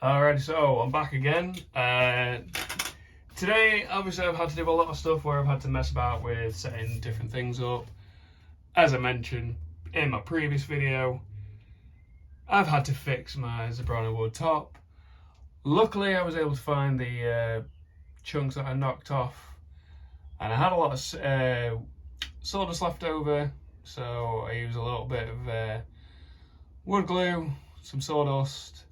Alrighty, so I'm back again. Today, obviously, I've had to do a lot of stuff where I've had to mess about with setting different things up. As I mentioned in my previous video, I've had to fix my Zebrano wood top. Luckily, I was able to find the chunks that I knocked off, and I had a lot of sawdust left over, so I used a little bit of wood glue, some sawdust.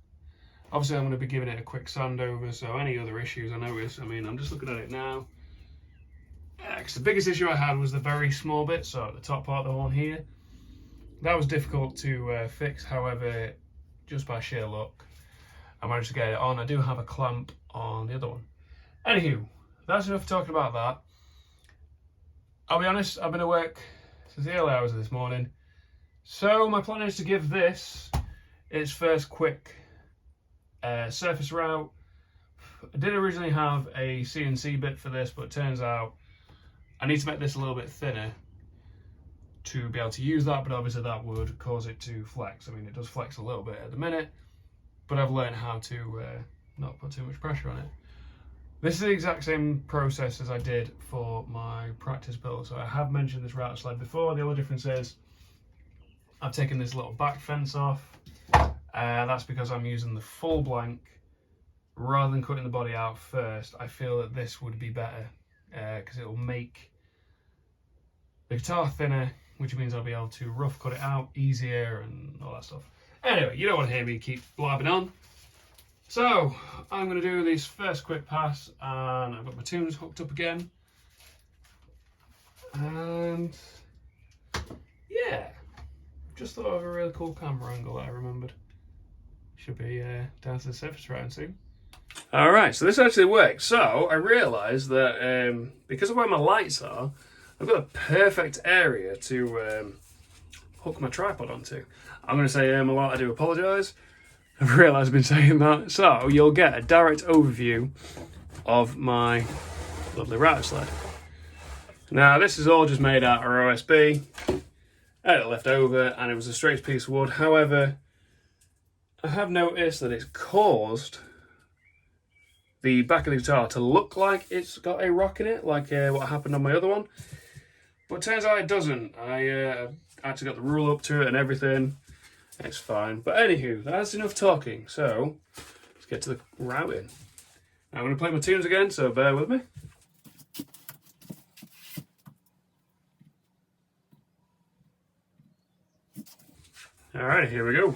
Obviously, I'm going to be giving it a quick sand over, so any other issues I notice, I'm just looking at it now. Because the biggest issue I had was the very small bit, so at the top part of the horn here. That was difficult to fix, however, just by sheer luck, I managed to get it on. I do have a clamp on the other one. Anywho, that's enough talking about that. I'll be honest, I've been at work since the early hours of this morning, so my plan is to give this its first quick surface route. I did originally have a CNC bit for this, but it turns out I need to make this a little bit thinner to be able to use that, but obviously that would cause it to flex. It does flex a little bit at the minute, but I've learned how to not put too much pressure on it. This is the exact same process as I did for my practice build. So I have mentioned this router sled before. The only difference is I've taken this little back fence off. That's because I'm using the full blank rather than cutting the body out first. I feel that this would be better because it will make the guitar thinner, which means I'll be able to rough cut it out easier and all that stuff. Anyway, you don't want to hear me keep blabbing on. So I'm going to do this first quick pass, and I've got my tunes hooked up again. And yeah, just thought of a really cool camera angle that I remembered. Should be down to the surface round soon. Alright, so this actually works. So I realised that because of where my lights are, I've got a perfect area to hook my tripod onto. I'm going to say a lot, I do apologise. I've realised I've been saying that. So you'll get a direct overview of my lovely router sled. Now this is all just made out of OSB. I had it left over and it was a straight piece of wood. However, I have noticed that it's caused the back of the guitar to look like it's got a rock in it, like what happened on my other one. But it turns out it doesn't. I actually got the rule up to it and everything. It's fine. But anywho, that's enough talking. So let's get to the routing. I'm going to play my tunes again, so bear with me. Alright, here we go.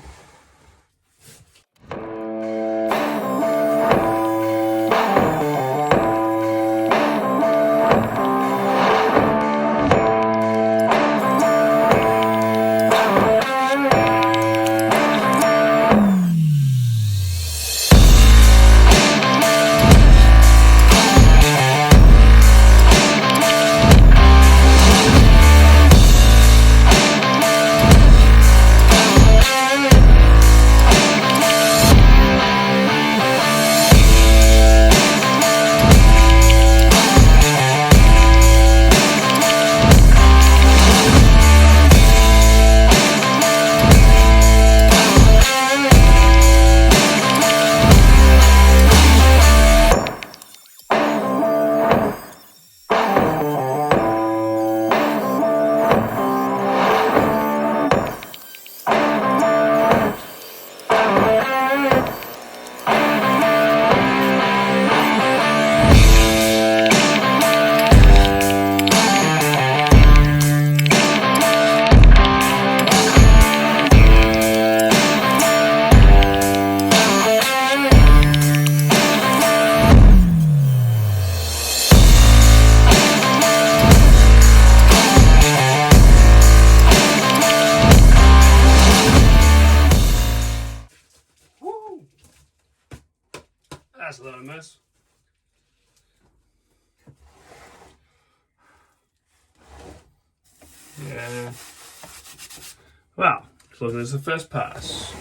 That's a lot of mess. Yeah. Well, so there's the first pass.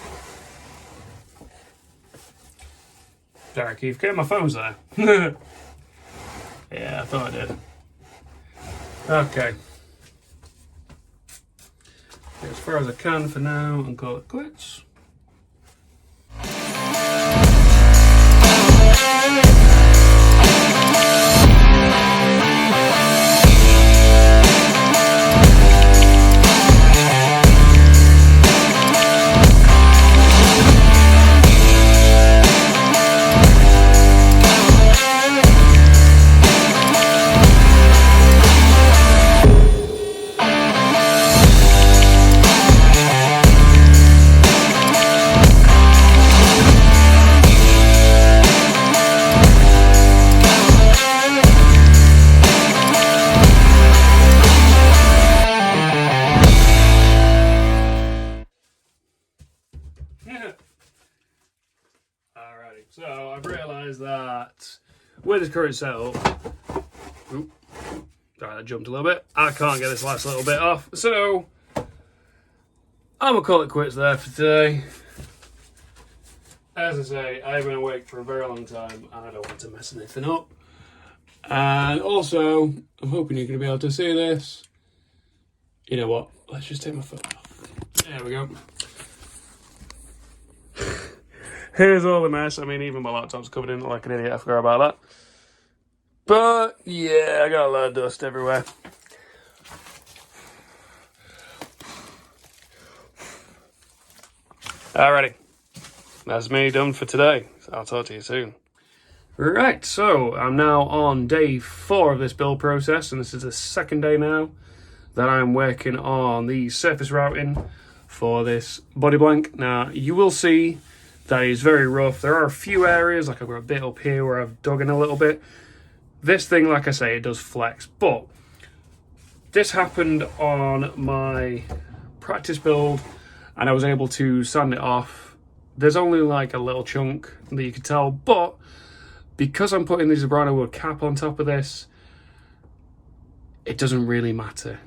Sorry, Keith. My phone's there. Yeah, I thought I did. Okay. Get as far as I can for now and call it quits. Alrighty, so I've realised that with this current setup, sorry, that jumped a little bit. I can't get this last little bit off, so I'm gonna call it quits there for today. As I say, I've been awake for a very long time and I don't want to mess anything up. And also, I'm hoping you're going to be able to see this. You know what? Let's just take my phone off. There we go. Here's all the mess. I mean, even my laptop's covered in it like an idiot. I forgot about that. But, yeah, I got a lot of dust everywhere. Alrighty. That's me done for today. So I'll talk to you soon. Right, so I'm now on day 4 of this build process, and this is the second day now that I'm working on the surface routing for this body blank. Now, you will see that it's very rough. There are a few areas, like I've got a bit up here where I've dug in a little bit. This thing, like I say, it does flex, but this happened on my practice build, and I was able to sand it off. There's only like a little chunk that you can tell, but because I'm putting the Zebrano wood cap on top of this, it doesn't really matter.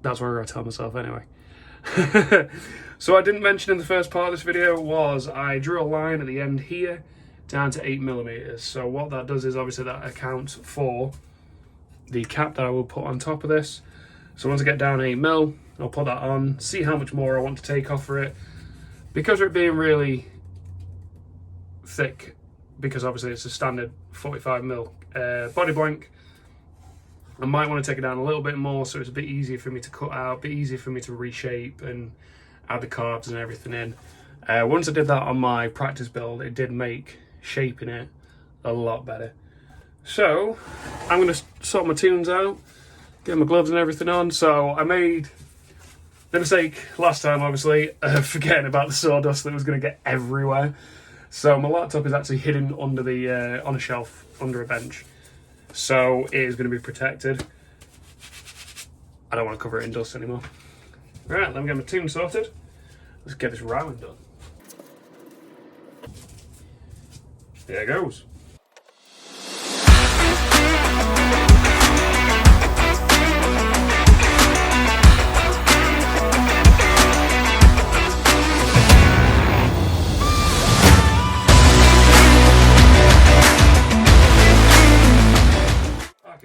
That's what I tell myself anyway. So I didn't mention in the first part of this video was I drew a line at the end here down to 8mm. So what that does is obviously that accounts for the cap that I will put on top of this. So once I get down 8mm, I'll put that on, see how much more I want to take off for it. Because of it being really thick, because obviously it's a standard 45mm body blank, I might want to take it down a little bit more so it's a bit easier for me to cut out, a bit easier for me to reshape and add the carbs and everything in. Once I did that on my practice build, it did make shaping it a lot better. So I'm going to sort my tunes out, get my gloves and everything on. So I made the mistake last time, obviously, forgetting about the sawdust that was going to get everywhere. So my laptop is actually hidden under the on a shelf under a bench, so it is going to be protected. I don't want to cover it in dust anymore. Right, let me get my tune sorted. Let's get this routing done. There it goes.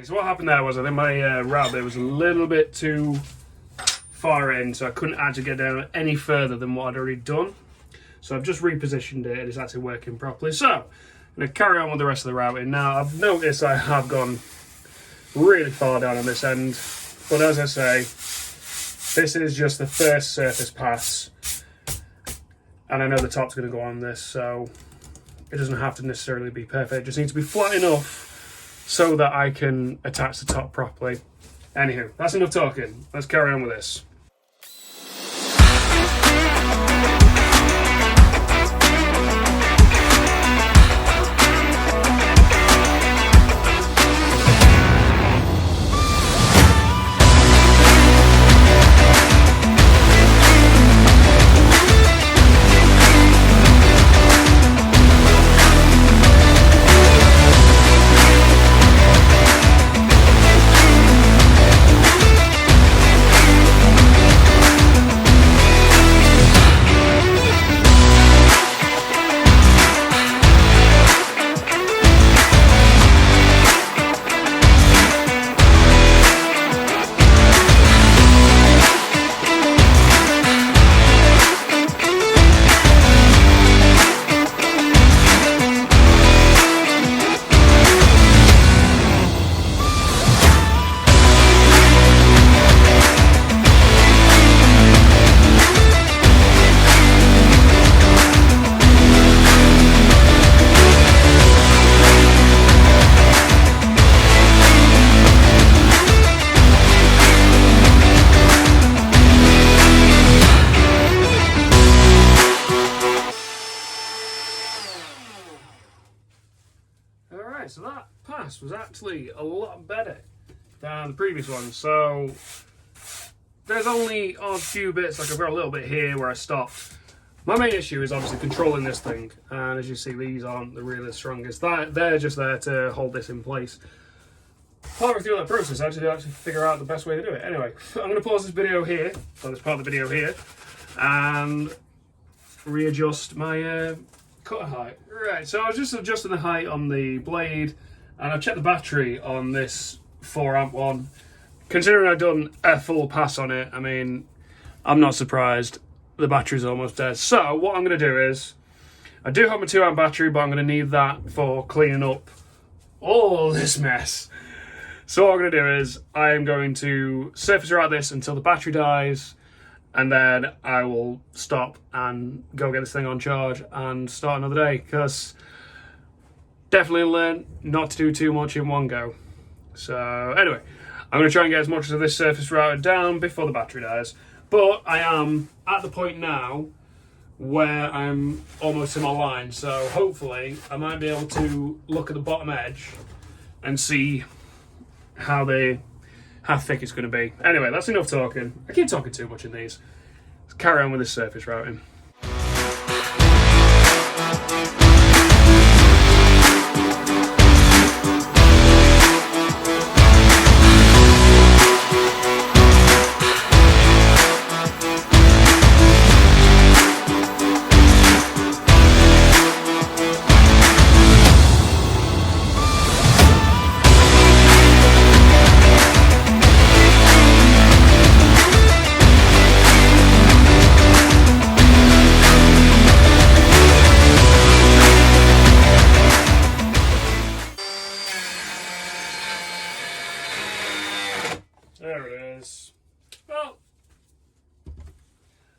So what happened there was I think my route there was a little bit too far in, so I couldn't actually get down any further than what I'd already done. So I've just repositioned it and it's actually working properly. So I'm going to carry on with the rest of the routing. Now I've noticed I have gone really far down on this end, but as I say, this is just the first surface pass, and I know the top's going to go on this, so it doesn't have to necessarily be perfect. It just needs to be flat enough so that I can attach the top properly. Anywho, that's enough talking. Let's carry on with this. So that pass was actually a lot better than the previous one. So there's only a few bits, like I've got a little bit here where I stopped, My main issue is obviously controlling this thing, and as you see, these aren't the really strongest. They're just there to hold this in place. Partway through that process, I had to actually figure out the best way to do it. Anyway, I'm going to pause this video here, or this part of the video here, and readjust my cutter height. Right, so I was just adjusting the height on the blade, and I've checked the battery on this 4 amp one. Considering I've done a full pass on it, I mean, I'm not surprised. The battery's almost dead. So what I'm going to do is, I do have my 2 amp battery, but I'm going to need that for cleaning up all this mess. So what I'm going to do is, I am going to surface route this until the battery dies, and then I will stop and go get this thing on charge and start another day, because definitely learn not to do too much in one go. So anyway, I'm going to try and get as much of this surface routed down before the battery dies. But I am at the point now where I'm almost to my line, so hopefully I might be able to look at the bottom edge and see how thick it's going to be. Anyway, that's enough talking. I keep talking too much in these. Let's carry on with this surface routing. There it is. Well,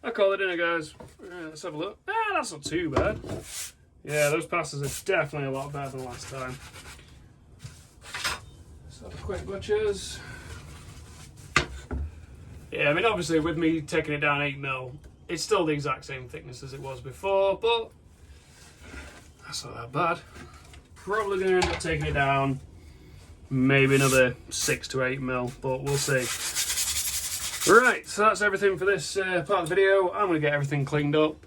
I call it dinner, guys. Let's have a look. That's not too bad. Yeah, those passes are definitely a lot better than last time. Let's have a quick butchers. Yeah, I mean, obviously, with me taking it down 8mm, it's still the exact same thickness as it was before, but that's not that bad. Probably going to end up taking it down maybe another 6 to 8mm, but we'll see. Right, so that's everything for this part of the video. I'm going to get everything cleaned up,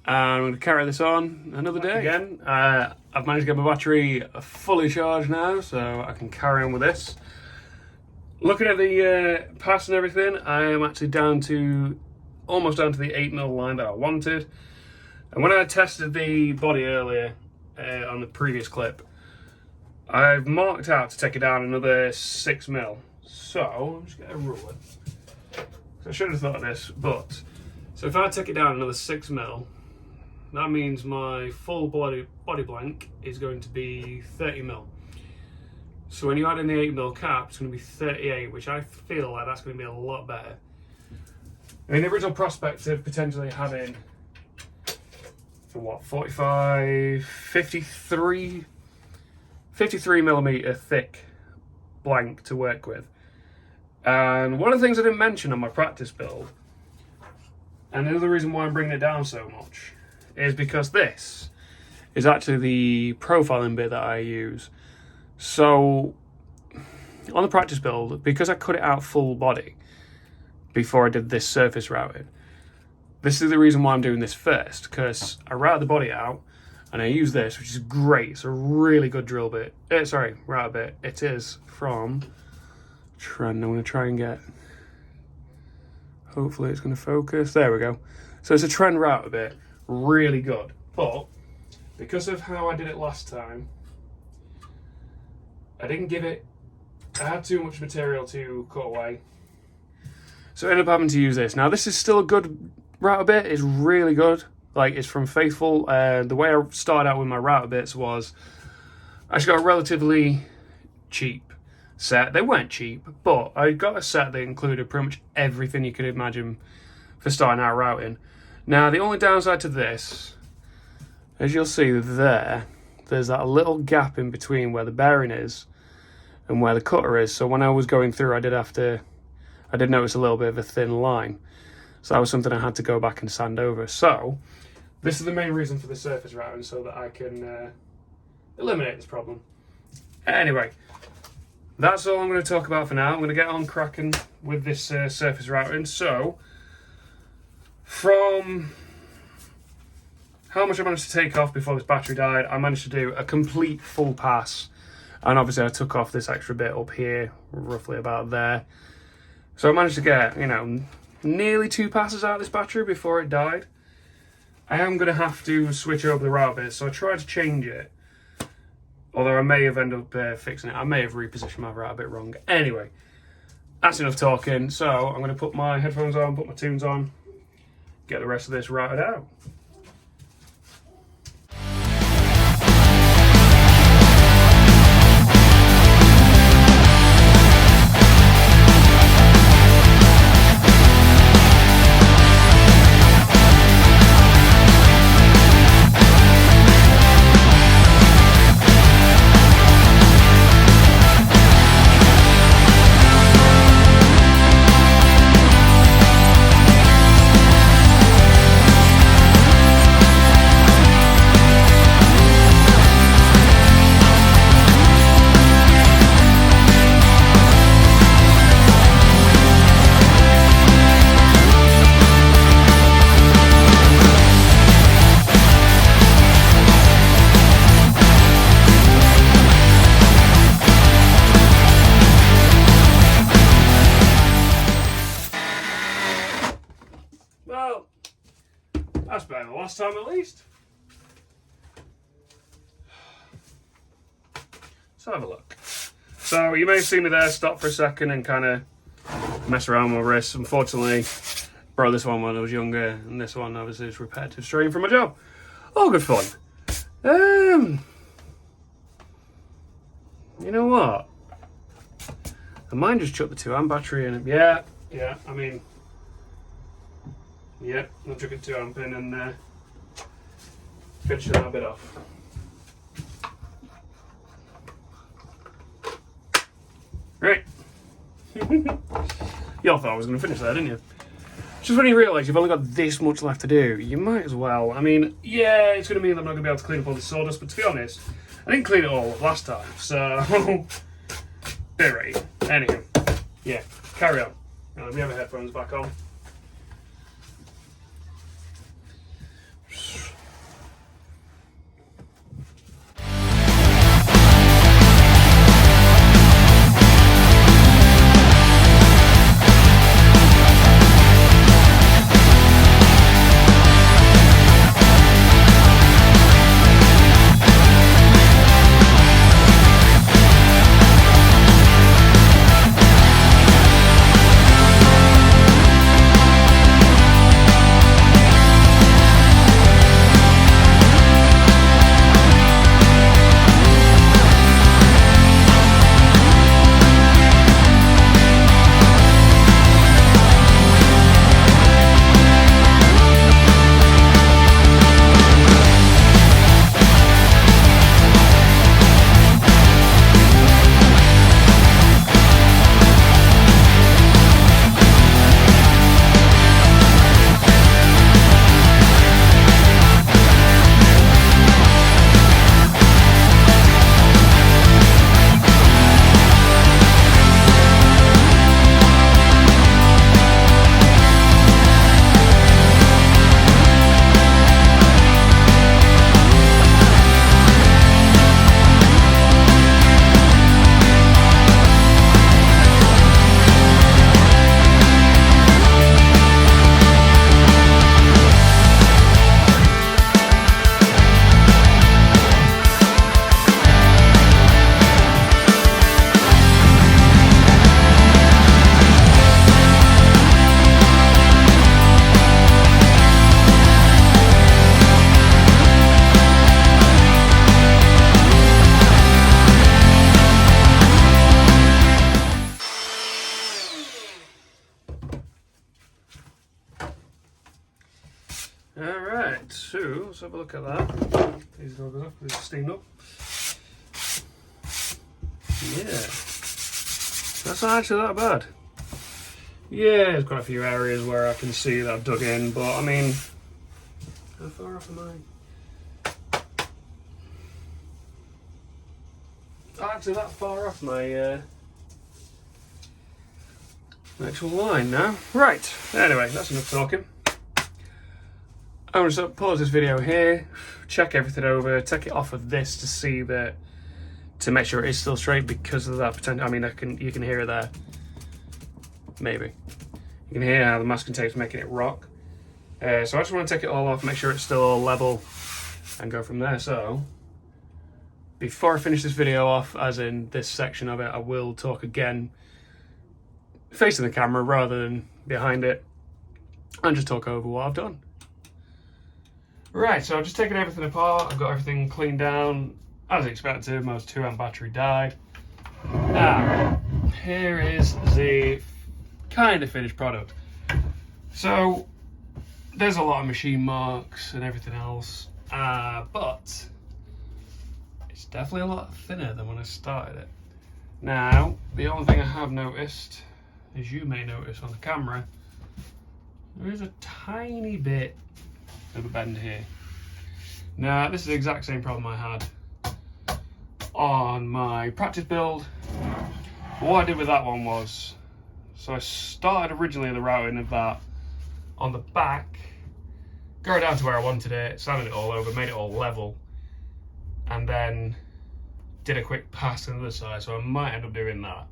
and I'm going to carry this on another day. Again, I've managed to get my battery fully charged now, so I can carry on with this. Looking at the pass and everything, I am actually almost down to the 8mm line that I wanted. And when I tested the body earlier on the previous clip, I've marked out to take it down another 6mm. So, I'll just get a ruler. I should have thought of this, but so if I take it down another 6mm, that means my full body blank is going to be 30mm. So when you add in the 8mm cap, it's going to be 38, which I feel like that's going to be a lot better. I mean, the original prospect of potentially having, for what, 53mm thick blank to work with. And one of the things I didn't mention on my practice build, and another reason why I'm bringing it down so much, is because this is actually the profiling bit that I use. So on the practice build, because I cut it out full body before I did this surface routing, this is the reason why I'm doing this first, because I route the body out and I use this, which is great. It's a really good drill bit. Router bit. It is from Trend. I'm going to try and get, hopefully it's going to focus. There we go. So it's a Trend router bit, really good. But because of how I did it last time, I had too much material to cut away. So I ended up having to use this. Now this is still a good router bit, it's really good. Like, it's from Faithful. The way I started out with my router bits was, I just got a relatively cheap set. They weren't cheap, but I got a set that included pretty much everything you could imagine for starting out routing. Now the only downside to this, as you'll see there's that little gap in between where the bearing is and where the cutter is. So when I was going through, I did notice a little bit of a thin line. So that was something I had to go back and sand over. So this is the main reason for the surface routing, so that I can eliminate this problem. Anyway, that's all I'm going to talk about for now. I'm going to get on cracking with this surface routing. So from how much I managed to take off before this battery died. I managed to do a complete full pass, and obviously I took off this extra bit up here, roughly about there. So I managed to get, you know, nearly 2 passes out of this battery before it died. I am going to have to switch over the router bit, so I tried to change it. Although I may have ended up fixing it. I may have repositioned my router bit wrong. Anyway, that's enough talking. So I'm going to put my headphones on, put my tunes on, get the rest of this routed out. Well, that's better than last time at least. Let's have a look. So you may have seen me there stop for a second and kind of mess around with my wrists. Unfortunately, broke this one when I was younger, and this one obviously is repetitive strain from my job. All good fun. You know what? I might just chuck the 2-amp battery in. Yeah, I mean, yeah, I'll chuck a 2-amp in and finish that bit off. Right. Y'all thought I was going to finish that, didn't you? Just when you realise you've only got this much left to do, you might as well. I mean, yeah, it's going to mean I'm not going to be able to clean up all the sawdust, but to be honest, I didn't clean it all up last time, so bit right. Anyway, yeah, carry on. Now, let me have my headphones back on. Alright, so let's have a look at that. These are up, these are steamed up. Yeah, that's not actually that bad. Yeah, there's quite a few areas where I can see that I've dug in, but I mean, how far off am I? Not actually that far off my actual line now. Right, anyway, that's enough talking. I'm going to pause this video here, check everything over, take it off of this to see that, to make sure it is still straight because of that potential. I mean, you can hear it there. Maybe. You can hear how the masking tape's making it rock. So I just want to take it all off, make sure it's still all level, and go from there. So, before I finish this video off, as in this section of it, I will talk again facing the camera rather than behind it, and just talk over what I've done. Right, so I've just taken everything apart, I've got everything cleaned down, as expected. My 2-amp battery died. Now, here is the kind of finished product. So, there's a lot of machine marks and everything else, but it's definitely a lot thinner than when I started it. Now, the only thing I have noticed, as you may notice on the camera, there is a tiny bit of a bend here. Now, this is the exact same problem I had on my practice build. What I did with that one was, so I started originally the routing of that on the back, go down to where I wanted it, sanded it all over, made it all level, and then did a quick pass on the other side, so I might end up doing that.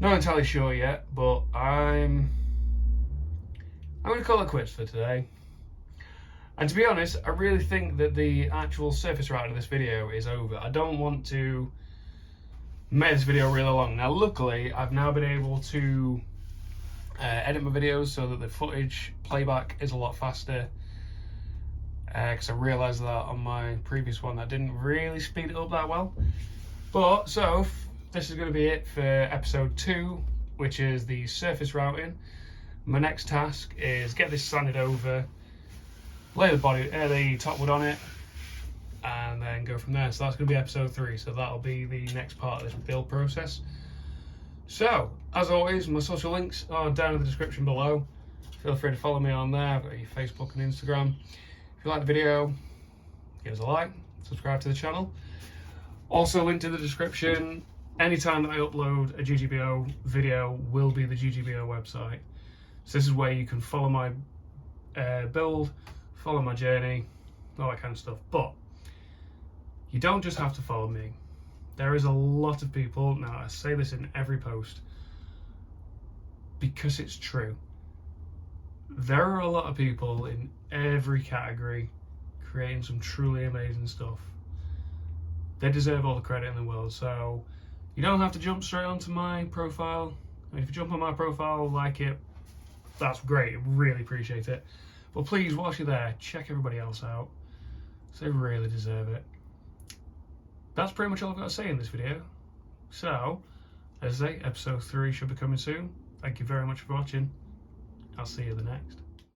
Not entirely sure yet, but I'm going to call it quits for today. And to be honest, I really think that the actual surface routing of this video is over. I don't want to make this video really long. Now, luckily, I've now been able to edit my videos so that the footage playback is a lot faster. Because I realised that on my previous one, that didn't really speed it up that well. But, so, this is going to be it for episode 2, which is the surface routing. My next task is get this sanded over, lay the top wood on it, and then go from there. So that's going to be episode 3. So that'll be the next part of this build process. So, as always, my social links are down in the description below. Feel free to follow me on there. I've got your Facebook and Instagram. If you like the video, give us a like, subscribe to the channel. Also linked in the description, anytime that I upload a GGBO video will be the GGBO website. So this is where you can follow my build, follow my journey, all that kind of stuff. But you don't just have to follow me. There is a lot of people, now I say this in every post, because it's true. There are a lot of people in every category creating some truly amazing stuff. They deserve all the credit in the world, so you don't have to jump straight onto my profile. I mean, if you jump on my profile, like it, that's great, I really appreciate it. But please, whilst you're there, check everybody else out, so they really deserve it. That's pretty much all I've got to say in this video. So, as I say, episode 3 should be coming soon. Thank you very much for watching. I'll see you in the next.